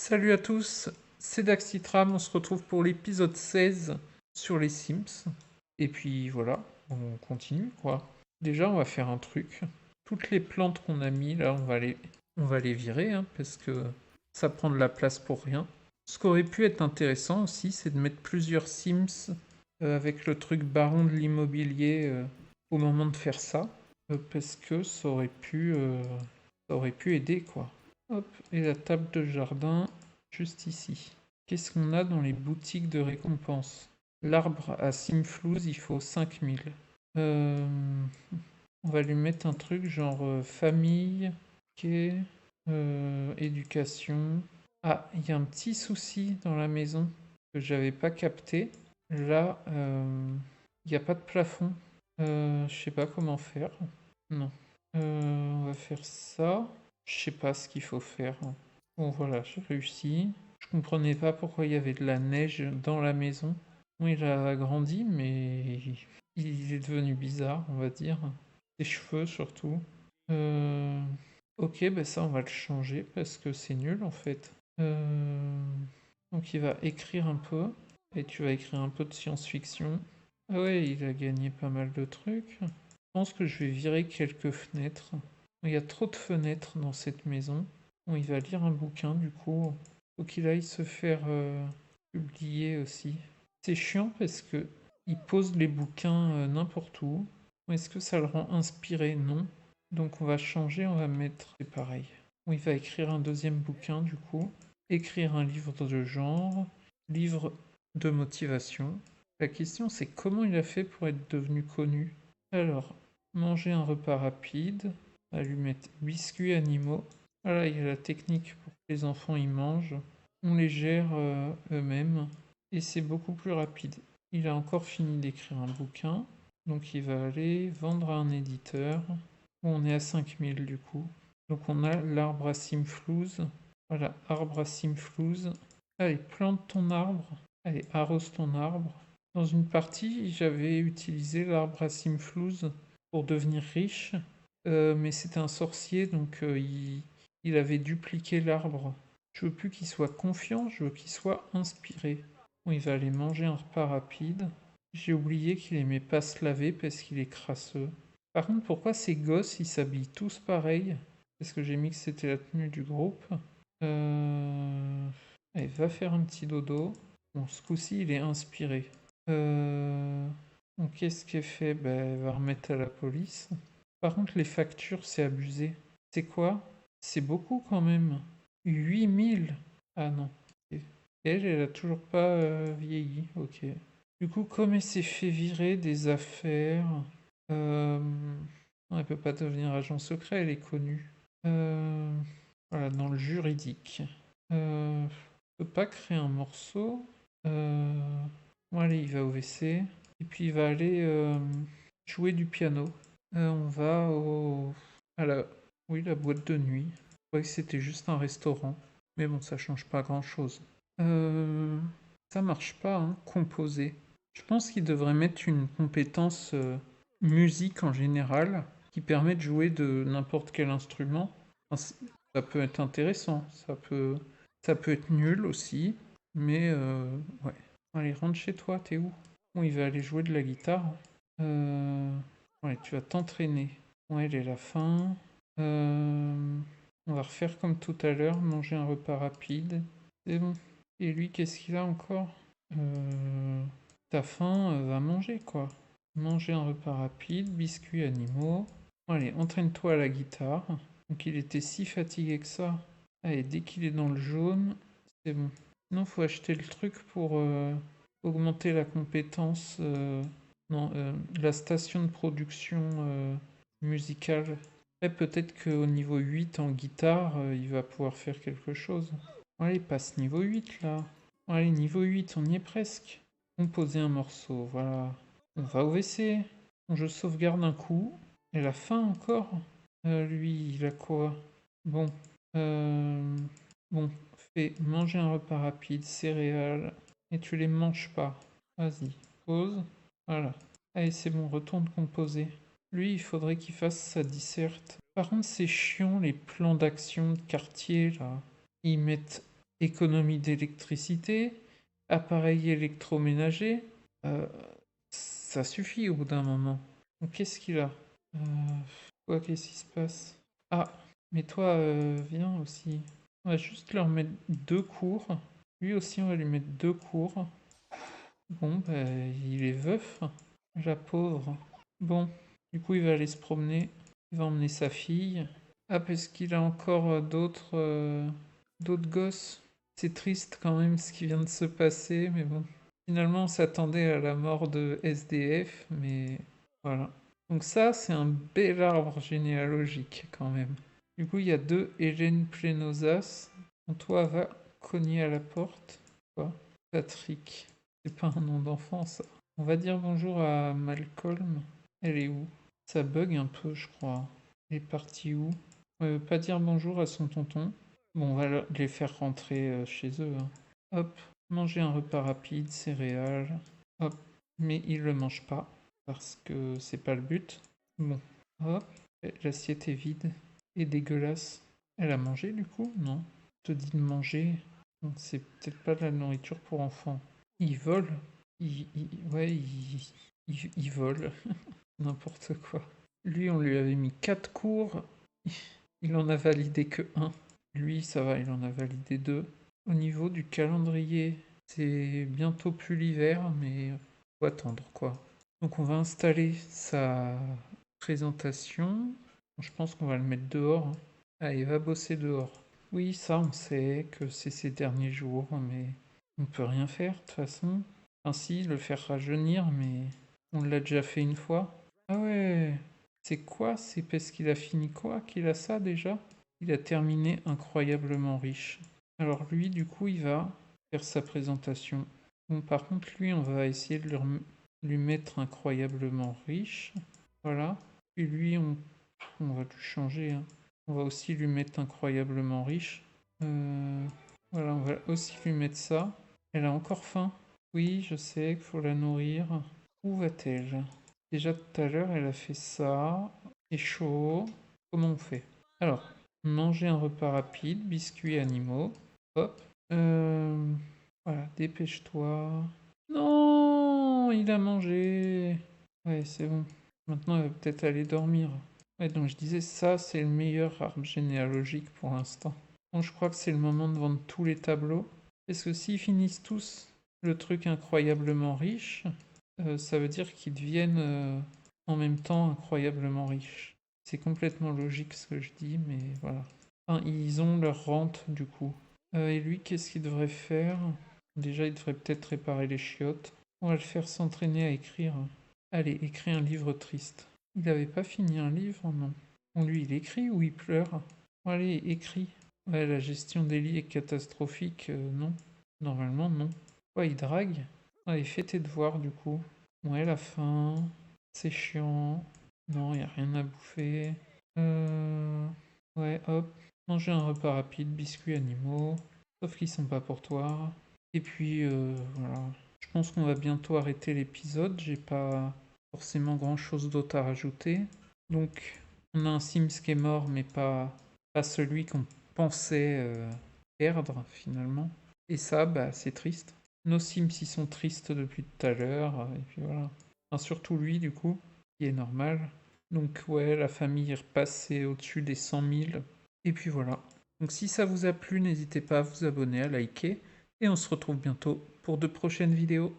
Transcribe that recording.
Salut à tous, c'est Daxitram, on se retrouve pour l'épisode 16 sur les Sims. Et puis voilà, on continue quoi. Déjà on va faire un truc. Toutes les plantes qu'on a mis là, on va les virer hein, parce que ça prend de la place pour rien. Ce qui aurait pu être intéressant aussi, c'est de mettre plusieurs Sims avec le truc baron de l'immobilier au moment de faire ça. Parce que ça aurait pu aider quoi. Hop, et la table de jardin, juste ici. Qu'est-ce qu'on a dans les boutiques de récompenses? L'arbre à Simflouz, il faut 5000. Euh, on va lui mettre un truc genre famille, ok, éducation. Ah, il y a un petit souci dans la maison que j'avais pas capté. Là, il n'y a pas de plafond. Je sais pas comment faire. Non. On va faire ça. Je sais pas ce qu'il faut faire. Bon voilà, j'ai réussi. Je comprenais pas pourquoi il y avait de la neige dans la maison. Bon, il a agrandi, mais il est devenu bizarre, on va dire. Ses cheveux surtout. Euh, Ok, bah ça on va le changer parce que c'est nul en fait. Donc il va écrire un peu. Et tu vas écrire un peu de science-fiction. Ah ouais, il a gagné pas mal de trucs. Je pense que je vais virer quelques fenêtres. Il y a trop de fenêtres dans cette maison. Bon, il va lire un bouquin du coup. Faut qu'il aille se faire publier aussi. C'est chiant parce que il pose les bouquins n'importe où. Est-ce que ça le rend inspiré? Non. Donc on va changer, on va mettre... C'est pareil. Bon, il va écrire un deuxième bouquin du coup. Écrire un livre de genre. Livre de motivation. La question c'est comment il a fait pour être devenu connu. Alors, manger un repas rapide. On va lui mettre biscuits animaux. Voilà, il y a la technique pour que les enfants y mangent. On les gère eux-mêmes. Et c'est beaucoup plus rapide. Il a encore fini d'écrire un bouquin. Donc il va aller vendre à un éditeur. On est à 5000 du coup. Donc on a l'arbre à Simflouz. Voilà, arbre à Simflouz. Allez, plante ton arbre. Allez, arrose ton arbre. Dans une partie, j'avais utilisé l'arbre à Simflouz pour devenir riche. Mais c'était un sorcier, donc il avait dupliqué l'arbre. Je veux plus qu'il soit confiant, je veux qu'il soit inspiré. Bon, il va aller manger un repas rapide. J'ai oublié qu'il aimait pas se laver parce qu'il est crasseux. Par contre, pourquoi ces gosses, ils s'habillent tous pareil? Parce que j'ai mis que c'était la tenue du groupe. Allez, va faire un petit dodo. Bon, ce coup-ci, il est inspiré. Donc, qu'est-ce qu'elle fait? Ben, elle va remettre à la police. Par contre, les factures, c'est abusé. C'est quoi? C'est beaucoup quand même. 8000. Ah non. Ok. Elle a toujours pas vieilli. Ok. Du coup, comme elle s'est fait virer des affaires, euh, non, elle peut pas devenir agent secret, elle est connue. Euh, voilà, dans le juridique. On peut pas créer un morceau. Bon, allez, il va au WC. Et puis il va aller jouer du piano. On va à la... Oui, la boîte de nuit. Je croyais que c'était juste un restaurant. Mais bon, ça change pas grand-chose. Euh, Ça marche pas, hein, composer. Je pense qu'il devrait mettre une compétence musique en général qui permet de jouer de n'importe quel instrument. Enfin, ça peut être intéressant, ça peut être nul aussi, mais ouais. Allez, rentre chez toi, t'es où? Bon, il va aller jouer de la guitare. Ouais, tu vas t'entraîner. Ouais, il est la fin. On va refaire comme tout à l'heure, manger un repas rapide. C'est bon. Et lui, qu'est-ce qu'il a encore? T'as faim, va manger quoi. Manger un repas rapide, biscuits animaux. Allez, entraîne-toi à la guitare. Donc il était si fatigué que ça. Allez, dès qu'il est dans le jaune, c'est bon. Non, faut acheter le truc pour augmenter la compétence. Non, la station de production musicale. Après, peut-être qu'au niveau 8 en guitare, il va pouvoir faire quelque chose. Allez, passe niveau 8 là. Allez, niveau 8, on y est presque. Composer un morceau, voilà. On va au WC. Je sauvegarde un coup. Et la fin encore. Lui, il a quoi? Bon. Euh, Bon, fais manger un repas rapide, céréales. Et tu les manges pas. Vas-y, pause. Voilà. Allez, c'est bon, retourne composer. Lui, il faudrait qu'il fasse sa disserte. Par contre, c'est chiant les plans d'action de quartier là. Ils mettent économie d'électricité, appareil électroménager. Euh, Ça suffit au bout d'un moment. Donc qu'est-ce qu'il a? Euh, Quoi, qu'est-ce qui se passe? Ah, mais toi, viens aussi. On va juste leur mettre 2 cours. Lui aussi, on va lui mettre 2 cours. Bon, ben, il est veuf. La pauvre. Bon, du coup, il va aller se promener. Il va emmener sa fille. Ah, parce qu'il a encore d'autres gosses. C'est triste quand même ce qui vient de se passer, mais bon. Finalement, on s'attendait à la mort de SDF, mais voilà. Donc ça, c'est un bel arbre généalogique quand même. Du coup, il y a 2 Hélène Plénosas. Donc toi, va cogner à la porte. Quoi? Patrick. C'est pas un nom d'enfant, ça. On va dire bonjour à Malcolm. Elle est où? Ça bug un peu, je crois. Elle est partie où? Pas dire bonjour à son tonton. Bon, on va les faire rentrer chez eux, hein. Hop, manger un repas rapide, céréales. Hop, mais il le mange pas parce que c'est pas le but. Bon, hop, l'assiette est vide et dégueulasse. Elle a mangé du coup? Non. Je te dis de manger. Bon, c'est peut-être pas de la nourriture pour enfants. Il vole. Ouais, il vole. N'importe quoi. Lui, on lui avait mis 4 cours. Il en a validé que un. Lui, ça va, il en a validé 2. Au niveau du calendrier, c'est bientôt plus l'hiver, mais faut attendre quoi. Donc on va installer sa présentation. Je pense qu'on va le mettre dehors, hein. Allez, va bosser dehors. Oui, ça on sait que c'est ses derniers jours, mais on peut rien faire de toute façon. Ainsi, le faire rajeunir, mais on l'a déjà fait une fois. Ah ouais, c'est quoi? C'est parce qu'il a fini quoi qu'il a ça déjà? Il a terminé incroyablement riche. Alors lui, du coup, il va faire sa présentation. Bon, par contre, lui, on va essayer de lui mettre incroyablement riche. Voilà. Et lui, on va lui changer, hein. On va aussi lui mettre incroyablement riche. Euh, voilà, on va aussi lui mettre ça. Elle a encore faim. Oui, je sais qu'il faut la nourrir. Où va-t-elle? Déjà tout à l'heure, elle a fait ça. C'est chaud. Comment on fait? Alors, manger un repas rapide, biscuits animaux. Hop. Euh, voilà, dépêche-toi. Non, il a mangé. Ouais, c'est bon. Maintenant, elle va peut-être aller dormir. Ouais, donc je disais, ça, c'est le meilleur arbre généalogique pour l'instant. Bon, je crois que c'est le moment de vendre tous les tableaux. Parce que s'ils finissent tous le truc incroyablement riche, ça veut dire qu'ils deviennent en même temps incroyablement riches. C'est complètement logique ce que je dis, mais voilà. Enfin, ils ont leur rente du coup. Et lui, qu'est-ce qu'il devrait faire? Déjà, il devrait peut-être réparer les chiottes. On va le faire s'entraîner à écrire. Allez, écris un livre triste. Il n'avait pas fini un livre, non? Bon, lui, il écrit ou il pleure? Bon, allez, écrit. Ouais, la gestion des lits est catastrophique, non. Normalement, non. Ouais, il drague. Allez, fais tes devoirs, du coup. Ouais, la faim. C'est chiant. Non, il a rien à bouffer. Ouais, hop. Manger un repas rapide, biscuits animaux. Sauf qu'ils sont pas pour toi. Et puis, voilà. Je pense qu'on va bientôt arrêter l'épisode. J'ai pas forcément grand chose d'autre à rajouter. Donc, on a un Sims qui est mort, mais pas celui qu'on pensait perdre finalement. Et ça, bah, c'est triste. Nos Sims, ils sont tristes depuis tout à l'heure. Et puis voilà. Enfin, surtout lui, du coup, qui est normal. Donc, ouais, la famille est repassée au-dessus des 100 000. Et puis voilà. Donc, si ça vous a plu, n'hésitez pas à vous abonner, à liker. Et on se retrouve bientôt pour de prochaines vidéos.